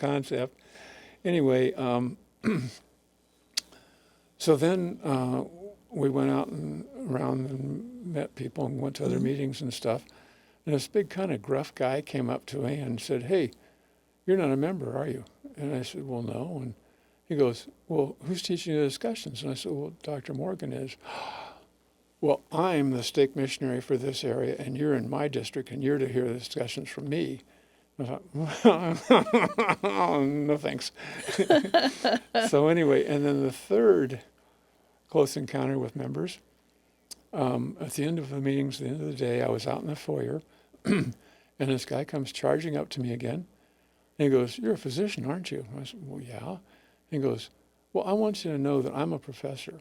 concept. Anyway, so then we went out and around and met people and went to other meetings and stuff. And this big kind of gruff guy came up to me and said, "Hey, you're not a member, are you?" And I said, "Well, no." And he goes, "Well, who's teaching the discussions?" And I said, "Well, Dr. Morgan is." "Well, I'm the stake missionary for this area, and you're in my district, and you're to hear the discussions from me." I thought, oh, no thanks. So anyway, and then the third close encounter with members, at the end of the meetings, at the end of the day, I was out in the foyer, and this guy comes charging up to me again, and he goes, "You're a physician, aren't you?" I said, "Well, yeah." And he goes, "Well, I want you to know that I'm a professor.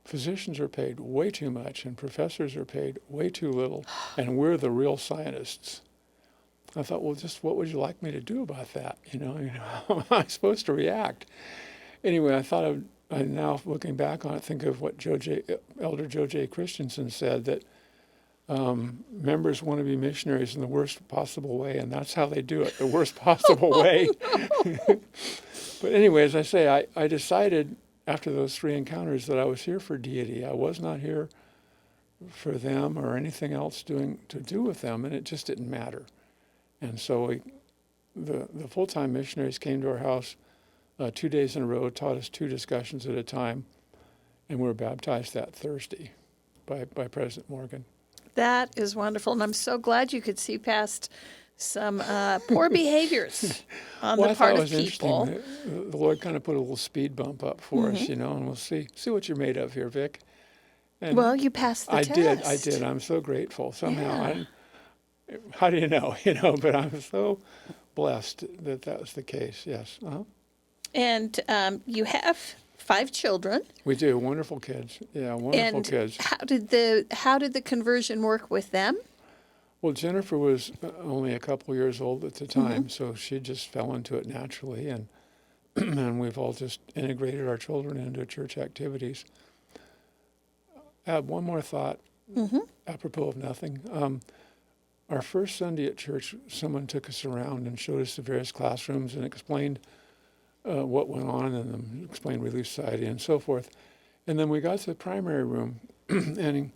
Physicians are paid way too much, and professors are paid way too little, and we're the real scientists." I thought, well, just what would you like me to do about that? How am I supposed to react? Anyway, I thought I now looking back on it, think of what Elder Joe J. Christensen said, that members want to be missionaries in the worst possible way, and that's how they do it, the worst possible way. But anyway, as I say, I decided after those three encounters that I was here for deity. I was not here for them or anything else to do with them, and it just didn't matter. And so the full-time missionaries came to our house 2 days in a row, taught us 2 discussions at a time, and we were baptized that Thursday by President Morgan. That is wonderful, and I'm so glad you could see past some poor behaviors on the part of people. The Lord kind of put a little speed bump up for us, and we'll see what you're made of here, Vic. And well, you passed the test. I did. I'm so grateful. Somehow, how do you know? But I'm so blessed that was the case. Yes. Uh-huh. And you have 5 children. We do. Wonderful kids. Yeah, wonderful kids. How did the conversion work with them? Well, Jennifer was only a couple years old at the time, so she just fell into it naturally, and and we've all just integrated our children into church activities. I have one more thought, apropos of nothing. Our first Sunday at church, someone took us around and showed us the various classrooms and explained what went on in them, explained Relief Society and so forth. And then we got to the primary room, and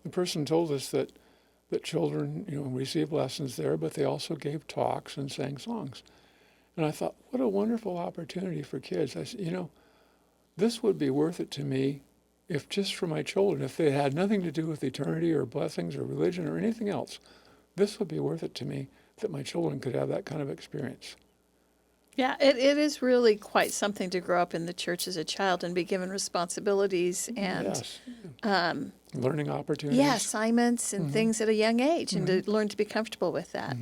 the person told us that children, received lessons there, but they also gave talks and sang songs. And I thought, what a wonderful opportunity for kids. I said, this would be worth it to me if just for my children, if they had nothing to do with eternity or blessings or religion or anything else, this would be worth it to me that my children could have that kind of experience. Yeah, it is really quite something to grow up in the church as a child and be given responsibilies and learning opportunities. Yeah, assignments and things at a young age, and to learn to be comfortable with that.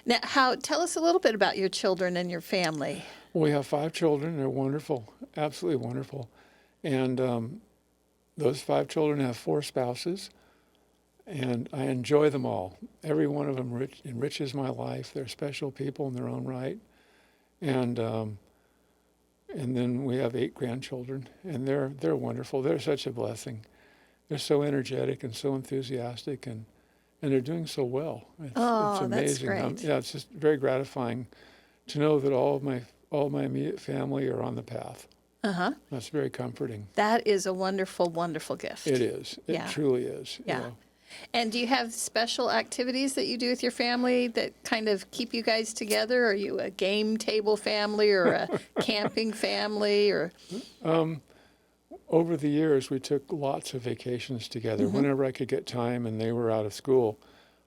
Now, tell us a little bit about your children and your family. Well, we have 5 children. They're wonderful, absolutely wonderful. And those 5 children have 4 spouses, and I enjoy them all. Every one of them enriches my life. They're special people in their own right. And then we have 8 grandchildren, and they're wonderful. They're such a blessing. They're so energetic and so enthusiastic, and they're doing so well. It's amazing. That's great. It's just very gratifying to know that all my immediate family are on the path. That's very comforting. That is a wonderful, wonderful gift. It is. It truly is. Yeah. And do you have special activities that you do with your family that kind of keep you guys together? Are you a game table family or a camping family? Or over the years, we took lots of vacations together whenever I could get time and they were out of school.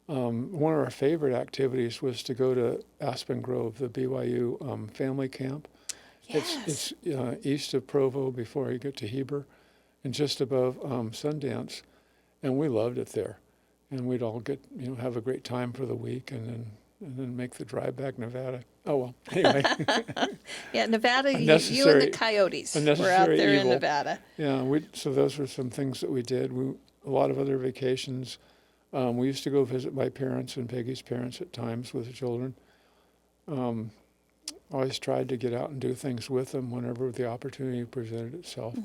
One of our favorite activities was to go to Aspen Grove, the BYU family camp. Yes. It's east of Provo before you get to Heber and just above Sundance. And we loved it there. And we'd all get, have a great time for the week and then make the drive back to Nevada. Oh, well, anyway. Yeah, Nevada, you and the coyotes were out there in Nevada. Yeah, so those were some things that we did. A lot of other vacations. We used to go visit my parents and Peggy's parents at times with the children. Always tried to get out and do things with them whenever the opportunity presented itself.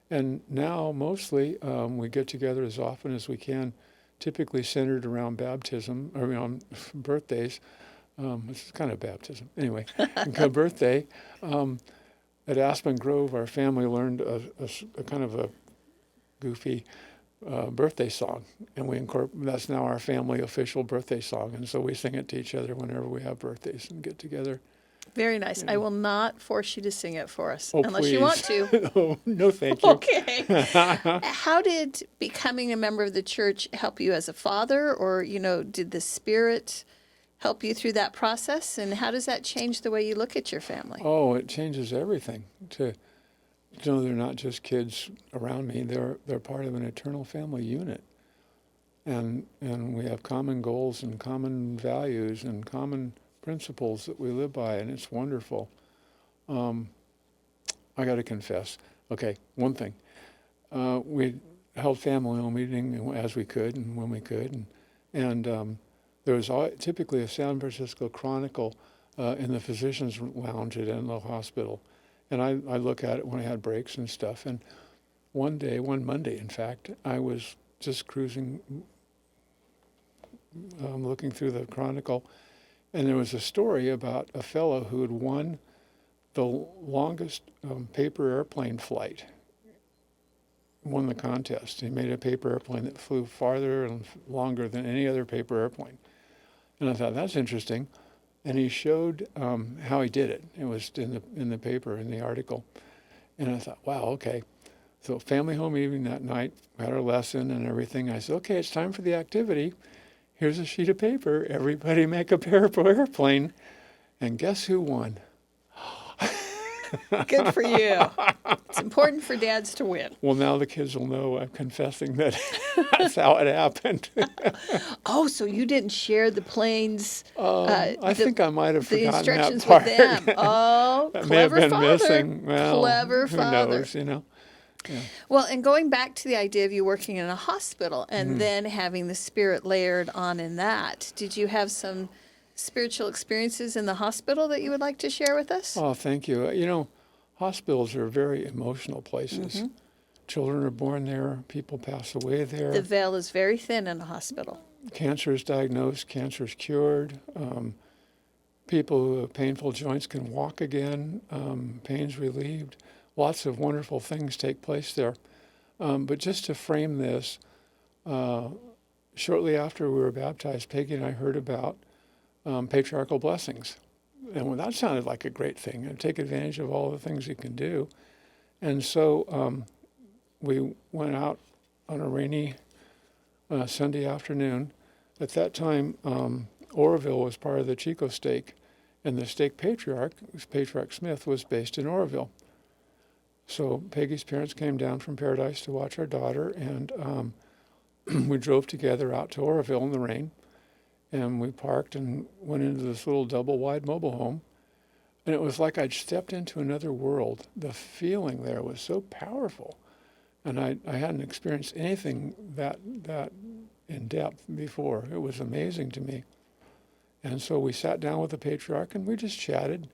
And now, mostly, we get together as often as we can, typically centered around baptism, on birthdays. This is kind of baptism. Anyway, and birthday. At Aspen Grove, our family learned a kind of a goofy birthday song, and that's now our family official birthday song, and so we sing it to each other whenever we have birthdays and get together. Very nice. Yeah. I will not force you to sing it for us Oh, unless please. you want to. Oh, no, thank you. Okay. How did becoming a member of the church help you as a father, or, did the Spirit help you through that process? And how does that change the way you look at your family? Oh, it changes everything. To know they're not just kids around me; they're part of an eternal family unit, and we have common goals and common values and common principles that we live by, and it's wonderful. I got to confess. Okay, one thing. We held family meeting as we could and when we could, and there was typically a San Francisco Chronicle in the physician's lounge at Enloe Hospital, and I look at it when I had breaks and stuff. And one Monday, in fact, I was just cruising, looking through the Chronicle, and there was a story about a fellow who had won the longest paper airplane flight. Won the contest. He made a paper airplane that flew farther and longer than any other paper airplane. And I thought, that's interesting. And he showed how he did it. It was in the paper, in the article. And I thought, wow, okay. So family home evening that night, had our lesson and everything. I said, okay, it's time for the activity. Here's a sheet of paper. Everybody make a paper airplane. And guess who won? Good for you. It's important for dads to win. Well, now the kids will know I'm confessing that that's how it happened. Oh, so you didn't share the plane's I think I might have the forgotten instructions that part. with them. Oh, That may have clever been father. missing. Well, Clever father. Who knows, Yeah. Well, and going back to the idea of you working in a hospital and then having the Spirit layered on in that, did you have some spiritual experiences in the hospital that you would like to share with us? Oh, thank you. Hospitals are very emotional places. Children are born there. People pass away there. The veil is very thin in a hospital. Cancer is diagnosed. Cancer is cured. People who have painful joints can walk again. Pain's relieved. Lots of wonderful things take place there. But just to frame this, shortly after we were baptized, Peggy and I heard about patriarchal blessings. And that sounded like a great thing, and take advantage of all the things you can do. And so we went out on a rainy Sunday afternoon. At that time, Oroville was part of the Chico stake, and the stake patriarch, Patriarch Smith, was based in Oroville. So Peggy's parents came down from Paradise to watch our daughter, and we drove together out to Oroville in the rain. And we parked and went into this little double-wide mobile home. And it was like I'd stepped into another world. The feeling there was so powerful. And I hadn't experienced anything that in depth before. It was amazing to me. And so we sat down with the patriarch and we just chatted.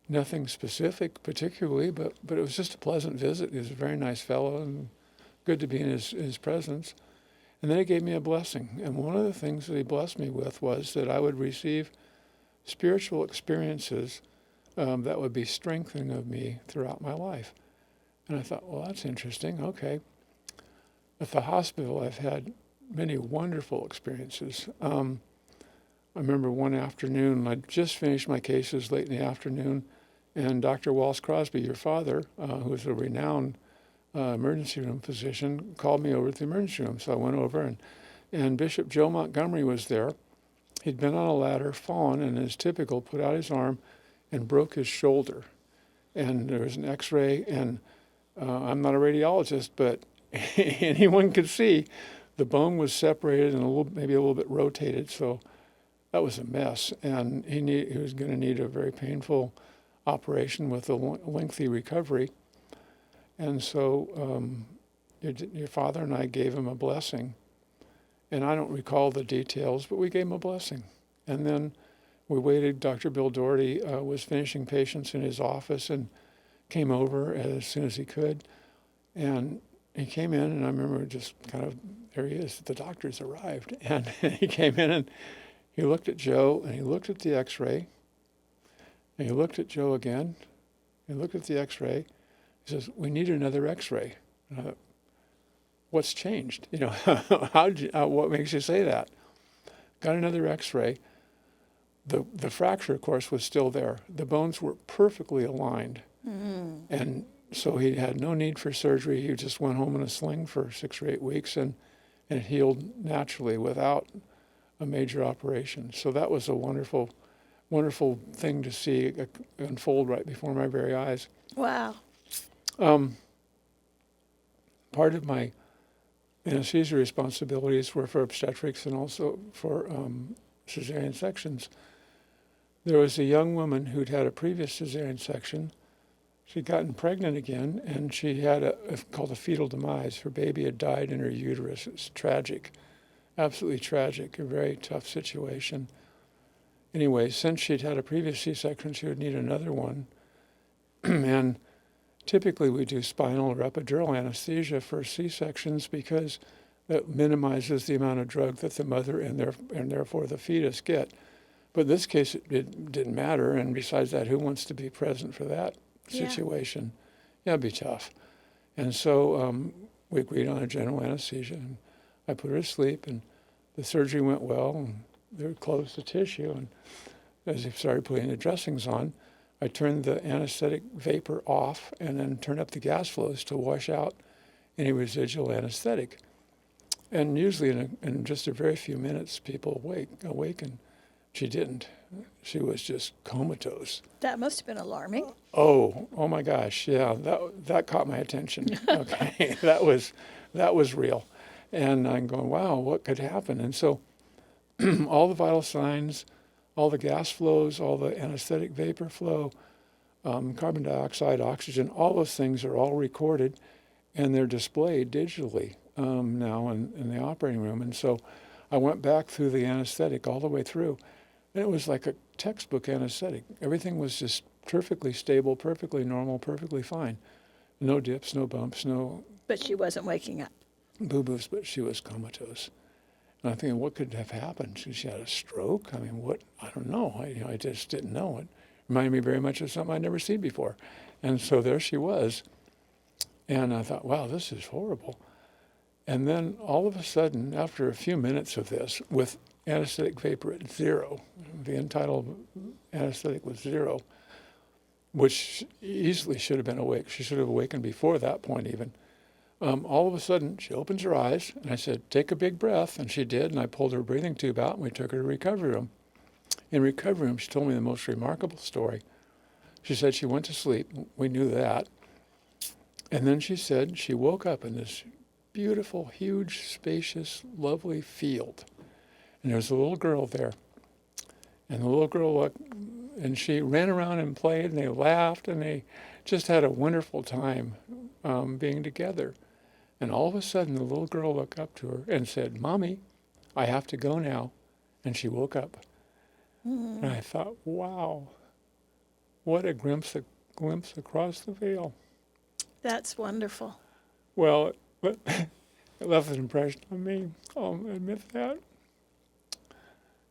Nothing specific particularly, but it was just a pleasant visit. He was a very nice fellow and good to be in his presence. And then he gave me a blessing. And one of the things that he blessed me with was that I would receive spiritual experiences that would be strengthening of me throughout my life. And I thought, well, that's interesting. Okay. At the hospital, I've had many wonderful experiences. I remember one afternoon, I'd just finished my cases late in the afternoon, and Dr. Wallace Crosby, your father, who was a renowned emergency room physician, called me over to the emergency room. So I went over, and Bishop Joe Montgomery was there. He'd been on a ladder, fallen, and as typical, put out his arm and broke his shoulder. And there was an x-ray, and I'm not a radiologist, but anyone could see the bone was separated and maybe a little bit rotated, so that was a mess. And he was going to need a very painful operation with a lengthy recovery. And so your father and I gave him a blessing. And I don't recall the details, but we gave him a blessing. And then we waited. Dr. Bill Doherty was finishing patients in his office and came over as soon as he could. And he came in, and I remember just kind of, there he is, the doctor's arrived. And he came in and He looked at Joe, and he looked at the x-ray, and he looked at Joe again. He looked at the x-ray. He says, "We need another x-ray." And I thought, what's changed? You know, what makes you say that? Got another x-ray. The fracture, of course, was still there. The bones were perfectly aligned. And so he had no need for surgery. He just went home in a sling for 6 or 8 weeks, and it healed naturally without a major operation. So that was a wonderful, wonderful thing to see unfold right before my very eyes. Wow. Part of my anesthesia responsibilities were for obstetrics and also for cesarean sections. There was a young woman who'd had a previous cesarean section. She'd gotten pregnant again, and she had called a fetal demise. Her baby had died in her uterus. It was tragic, absolutely tragic, a very tough situation. Anyway, since she'd had a previous C-section, she would need another one. And typically we do spinal or epidural anesthesia for C-sections because that minimizes the amount of drug that the mother and therefore the fetus get. But in this case, it didn't matter. And besides that, who wants to be present for that situation? Yeah, it'd be tough. And so we agreed on a general anesthesia, and I put her to sleep, and the surgery went well, and they closed the tissue. And as they started putting the dressings on, I turned the anesthetic vapor off and then turned up the gas flows to wash out any residual anesthetic. And usually in just a very few minutes, people awaken. She didn't. She was just comatose. That must have been alarming. Oh my gosh, yeah, that caught my attention. Okay, that was real. And I'm going, wow, what could happen? And so all the vital signs, all the gas flows, all the anesthetic vapor flow, carbon dioxide, oxygen, all those things are all recorded, and they're displayed digitally now in the operating room. And so I went back through the anesthetic all the way through, and it was like a textbook anesthetic. Everything was just perfectly stable, perfectly normal, perfectly fine. No dips, no bumps, no... But she wasn't waking up. Boo-boos, but she was comatose. And I'm thinking, what could have happened? She had a stroke? I mean, what? I don't know. I just didn't know. It reminded me very much of something I'd never seen before. And so there she was. And I thought, wow, this is horrible. And then all of a sudden, after a few minutes of this, with anesthetic vapor at 0, the entitled anesthetic was 0, which easily should have been awake. She should have awakened before that point even. All of a sudden, she opens her eyes, and I said, take a big breath, and she did, and I pulled her breathing tube out, and we took her to recovery room. In recovery room, she told me the most remarkable story. She said she went to sleep. We knew that. And then she said she woke up in this beautiful, huge, spacious, lovely field. And there was a little girl there. And the little girl looked, and she ran around and played, and they laughed, and they just had a wonderful time being together. And all of a sudden, the little girl looked up to her and said, "Mommy, I have to go now." And she woke up. And I thought, wow, what a glimpse across the veil. That's wonderful. Well, it left an impression on me. I'll admit that.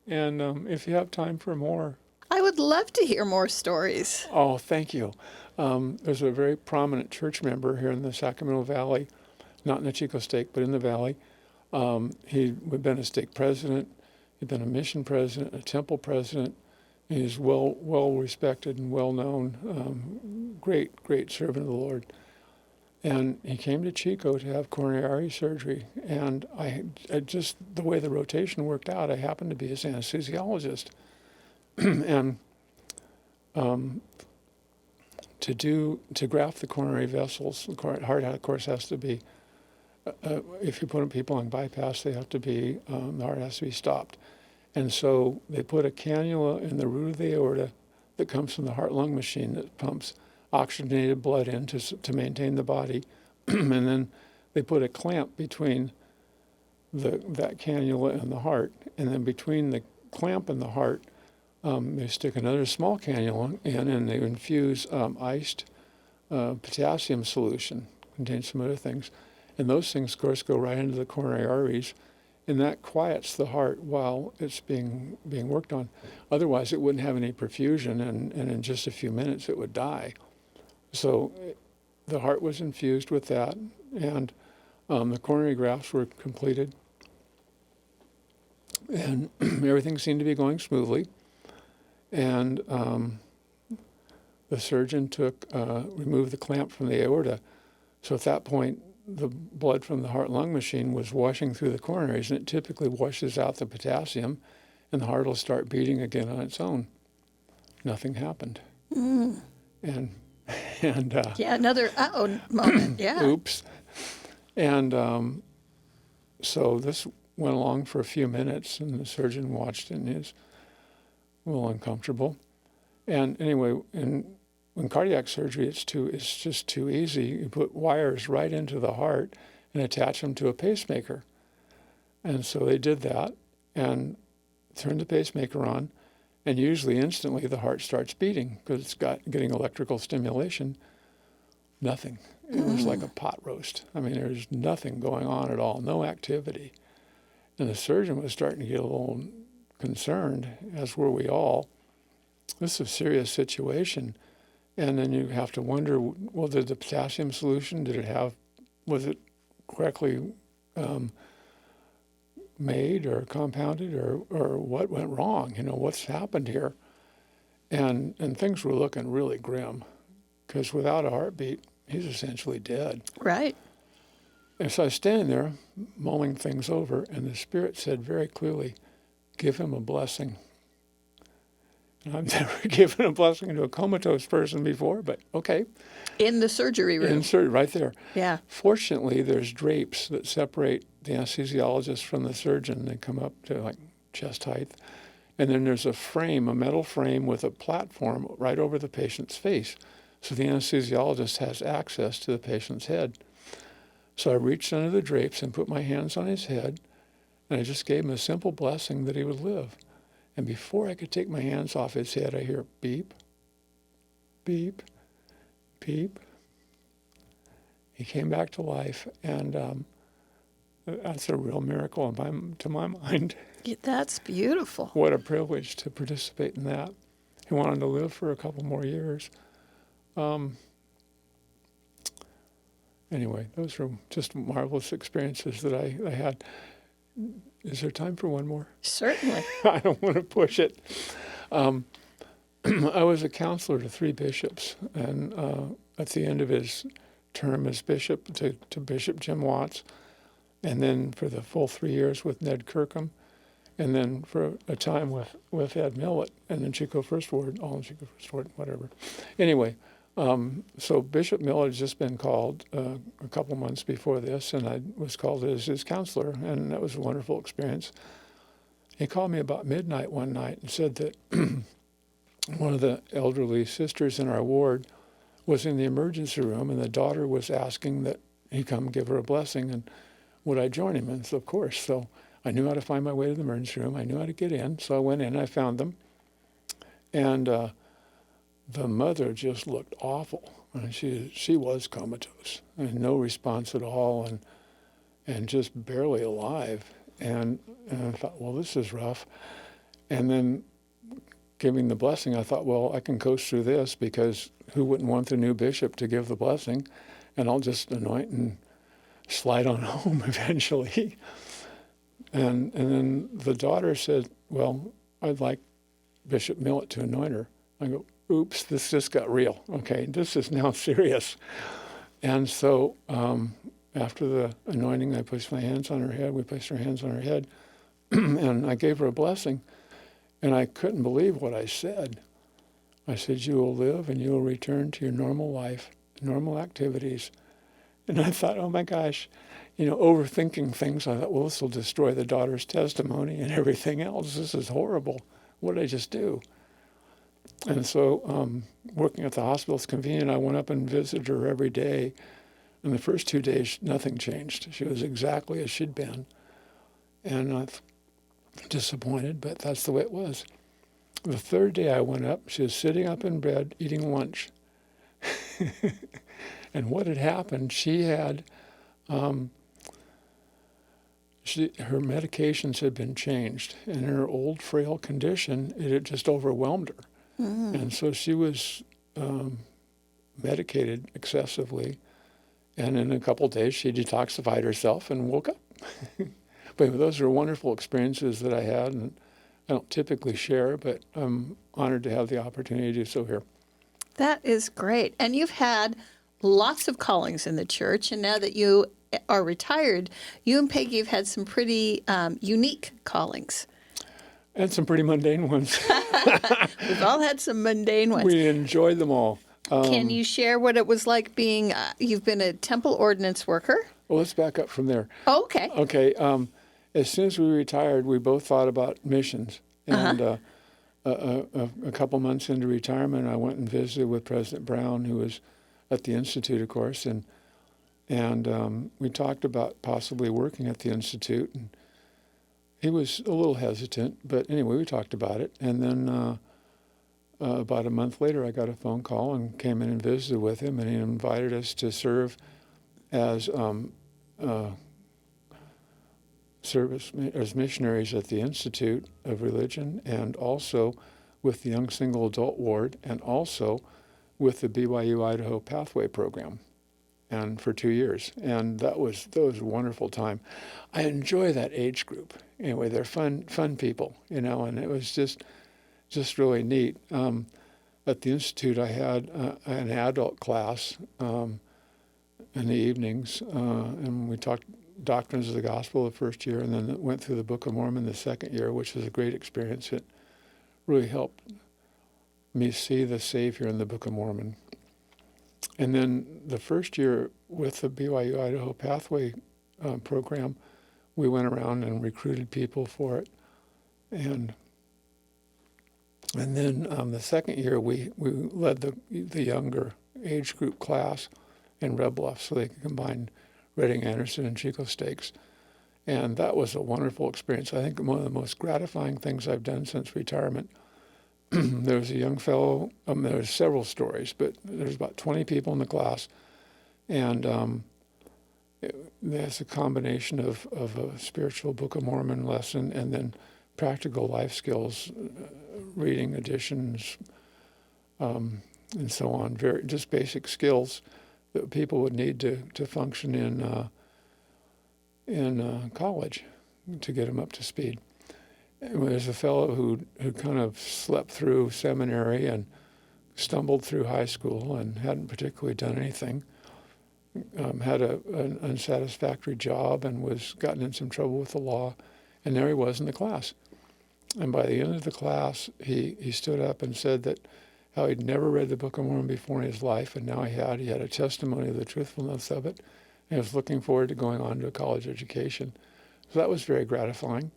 And if you have time for more. I would love to hear more stories. Oh, thank you. There's a very prominent church member here in the Sacramento Valley, not in the Chico Stake, but in the Valley. He'd been a stake president. He'd been a mission president, a temple president. He's well respected and well known. Great servant of the Lord. And he came to Chico to have coronary artery surgery. And I just, the way the rotation worked out, I happened to be his anesthesiologist. And to graft the coronary vessels, the heart, of course, has to be, if you put people on bypass, they have to be, the heart has to be stopped. And so they put a cannula in the root of the aorta that comes from the heart-lung machine that pumps oxygenated blood in to maintain the body. And then they put a clamp between that cannula and the heart. And then between the clamp and the heart, they stick another small cannula in, and they infuse iced potassium solution, contains some other things. And those things, of course, go right into the coronary arteries And that quiets the heart while it's being worked on. Otherwise, it wouldn't have any perfusion, and in just a few minutes, it would die. So the heart was infused with that, and the coronary grafts were completed, and everything seemed to be going smoothly. And the surgeon removed the clamp from the aorta. So at that point, the blood from the heart-lung machine was washing through the coronaries, and it typically washes out the potassium, and the heart will start beating again on its own. Nothing happened. And Yeah, another moment. Yeah. Oops. And so this went along for a few minutes, and the surgeon watched it, and he was a little uncomfortable. And anyway, in cardiac surgery, it's just too easy. You put wires right into the heart and attach them to a pacemaker. And so they did that and turned the pacemaker on, and usually instantly the heart starts beating because it's getting electrical stimulation. Nothing. It was like a pot roast. I mean, there's nothing going on at all, no activity. And the surgeon was starting to get a little concerned, as were we all. This is a serious situation. And then you have to wonder, well, did the potassium solution, was it correctly made or compounded, or what went wrong? What's happened here? And things were looking really grim, because without a heartbeat, he's essentially dead. Right. And so I was standing there mulling things over, and the Spirit said very clearly, give him a blessing. And I've never given a blessing to a comatose person before, but okay. In the surgery room. Right there. Yeah. Fortunately, there's drapes that separate the anesthesiologist from the surgeon. They come up to like chest height. And then there's a metal frame with a platform right over the patient's face. So the anesthesiologist has access to the patient's head. So I reached under the drapes and put my hands on his head, and I just gave him a simple blessing that he would live. And before I could take my hands off his head, I hear beep, beep, beep. He came back to life, and that's a real miracle to my mind. Yeah, that's beautiful. What a privilege to participate in that. He wanted to live for a couple more years. Anyway, those were just marvelous experiences that I had. Is there time for one more? Certainly. I don't want to push it. I was a counselor to 3 bishops, and at the end of his term as bishop, to Bishop Jim Watts, and then for the full 3 years with Ned Kirkham, and then for a time with Ed Millett, and then Chico First Ward, whatever. Anyway, so Bishop Millett had just been called a couple months before this, and I was called as his counselor, and that was a wonderful experience. He called me about midnight one night and said that one of the elderly sisters in our ward was in the emergency room, and the daughter was asking that he come give her a blessing, and would I join him? And so, of course. So I knew how to find my way to the emergency room. I knew how to get in. So I went in, I found them. And the mother just looked awful. And she was comatose, and no response at all, and just barely alive. And I thought, well, this is rough. And then giving the blessing, I thought, well, I can coast through this, because who wouldn't want the new bishop to give the blessing? And I'll just anoint and slide on home eventually. And then the daughter said, well, I'd like Bishop Millett to anoint her. I go, oops, this just got real. Okay, this is now serious. And so after the anointing, I placed my hands on her head. We placed our hands on her head, and I gave her a blessing. And I couldn't believe what I said. I said, you will live and you will return to your normal life, normal activities. And I thought, oh my gosh, overthinking things. I thought, well, this will destroy the daughter's testimony and everything else. This is horrible. What did I just do? And so working at the hospital is convenient. I went up and visited her every day. And the first 2 days, nothing changed. She was exactly as she'd been. And I'm disappointed, but that's the way it was. The third day I went up, she was sitting up in bed eating lunch. And what had happened, she had her medications had been changed, and in her old, frail condition, it had just overwhelmed her. And so she was medicated excessively, and in a couple of days, she detoxified herself and woke up. But those are wonderful experiences that I had, and I don't typically share, but I'm honored to have the opportunity to do so here. That is great. And you've had lots of callings in the church, and now that you are retired, you and Peggy have had some pretty unique callings. And some pretty mundane ones. We've all had some mundane ones. We enjoyed them all. Can you share what it was like being, you've been a temple ordinance worker? Well, let's back up from there. Oh, okay. Okay. As soon as we retired, we both thought about missions. And a couple months into retirement, I went and visited with President Brown, who was at the Institute, of course, and we talked about possibly working at the Institute. And he was a little hesitant, but anyway, we talked about it. And then about a month later, I got a phone call and came in and visited with him, and he invited us to serve as missionaries at the Institute of Religion, and also with the Young Single Adult Ward, and also with the BYU Idaho Pathway Program, and for 2 years. And that was a wonderful time. I enjoy that age group. Anyway, they're fun people, and it was just really neat. At the Institute, I had an adult class in the evenings, and we talked doctrines of the gospel the first year, and then went through the Book of Mormon the second year, which was a great experience. It really helped me see the Savior in the Book of Mormon. And then the first year with the BYU Idaho Pathway program, we went around and recruited people for it. And then the second year, we led the younger age group class in Werlhof, so they could combine Redding Anderson and Chico Stakes. And that was a wonderful experience. I think one of the most gratifying things I've done since retirement. There was a young fellow, there were several stories, but there's about 20 people in the class. And there's a combination of a spiritual Book of Mormon lesson and then practical life skills, reading additions, and so on. Just basic skills that people would need to function in college to get them up to speed. And there's a fellow who kind of slept through seminary and stumbled through high school and hadn't particularly done anything. Had an unsatisfactory job and was gotten in some trouble with the law, and there he was in the class. And by the end of the class, he stood up and said that how he'd never read the Book of Mormon before in his life, and now he had a testimony of the truthfulness of it, and he was looking forward to going on to a college education. So that was very gratifying.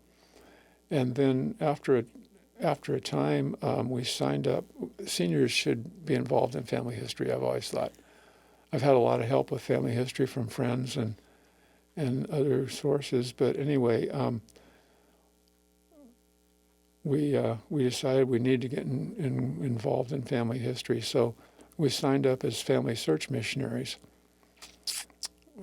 And then after a time, we signed up. Seniors should be involved in family history, I've always thought. I've had a lot of help with family history from friends and other sources, but anyway, we decided we need to get involved in family history, so we signed up as family search missionaries.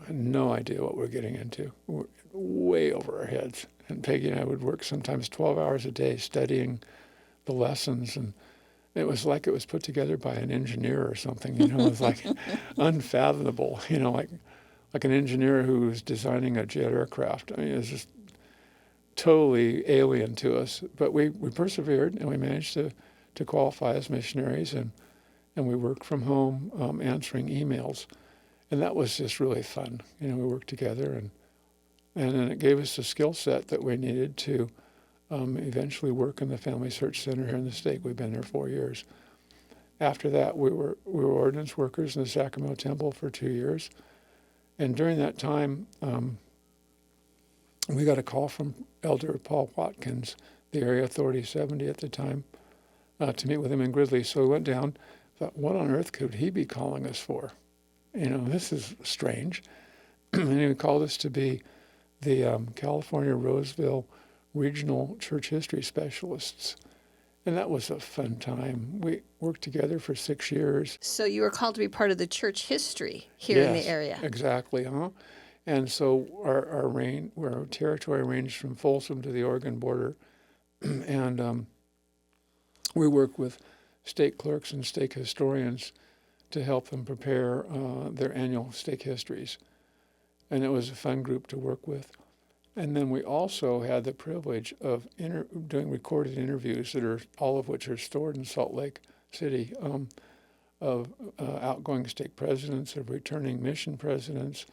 I had no idea what we're getting into. We're way over our heads. And Peggy and I would work sometimes 12 hours a day studying the lessons, and it was like it was put together by an engineer or something. It was like unfathomable. Like an engineer who was designing a jet aircraft. I mean, it was just totally alien to us. But we persevered, and we managed to qualify as missionaries, and we worked from home answering emails. And that was just really fun. We worked together, and then it gave us a skill set that we needed to eventually work in the Family Search Center here in the state. We've been there 4 years. After that, we were ordinance workers in the Sacramento Temple for 2 years. And during that time, we got a call from Elder Paul Watkins, the area authority 70 at the time, to meet with him in Gridley. So we went down, thought, what on earth could he be calling us for? This is strange. And he called us to be the California Roseville Regional Church History Specialists. And that was a fun time. We worked together for 6 years. So you were called to be part of the church history here in the area. Exactly, And so our territory ranged from Folsom to the Oregon border, and we work with stake clerks and stake historians to help them prepare their annual stake histories. And it was a fun group to work with. And then we also had the privilege of doing recorded interviews all of which are stored in Salt Lake City, of outgoing stake presidents, of returning mission presidents,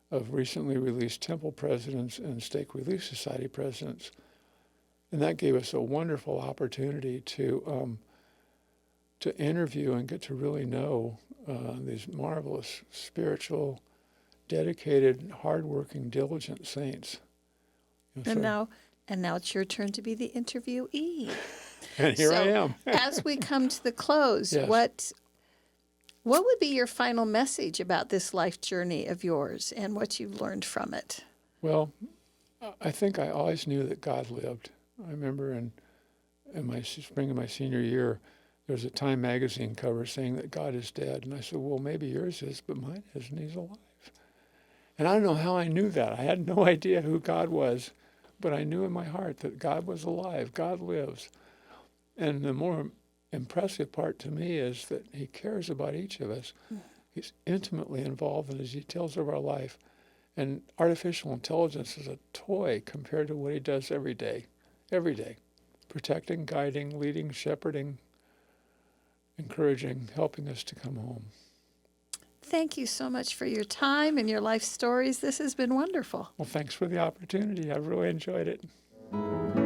of recently released temple presidents and stake relief society presidents. And that gave us a wonderful opportunity to interview and get to really know these marvelous, spiritual, dedicated, hardworking, diligent saints. And now it's your turn to be the interviewee. And here I am. As we come to the close, Yes. what would be your final message about this life journey of yours and what you've learned from it? Well, I think I always knew that God lived. I remember in my spring of my senior year, there was a Time magazine cover saying that God is dead. And I said, well, maybe yours is, but mine isn't. He's alive. And I don't know how I knew that. I had no idea who God was, but I knew in my heart that God was alive. God lives. And the more impressive part to me is that he cares about each of us. He's intimately involved in the details of our life. And artificial intelligence is a toy compared to what he does every day, protecting, guiding, leading, shepherding, encouraging, helping us to come home. Thank you so much for your time and your life stories. This has been wonderful. Well, thanks for the opportunity. I've really enjoyed it.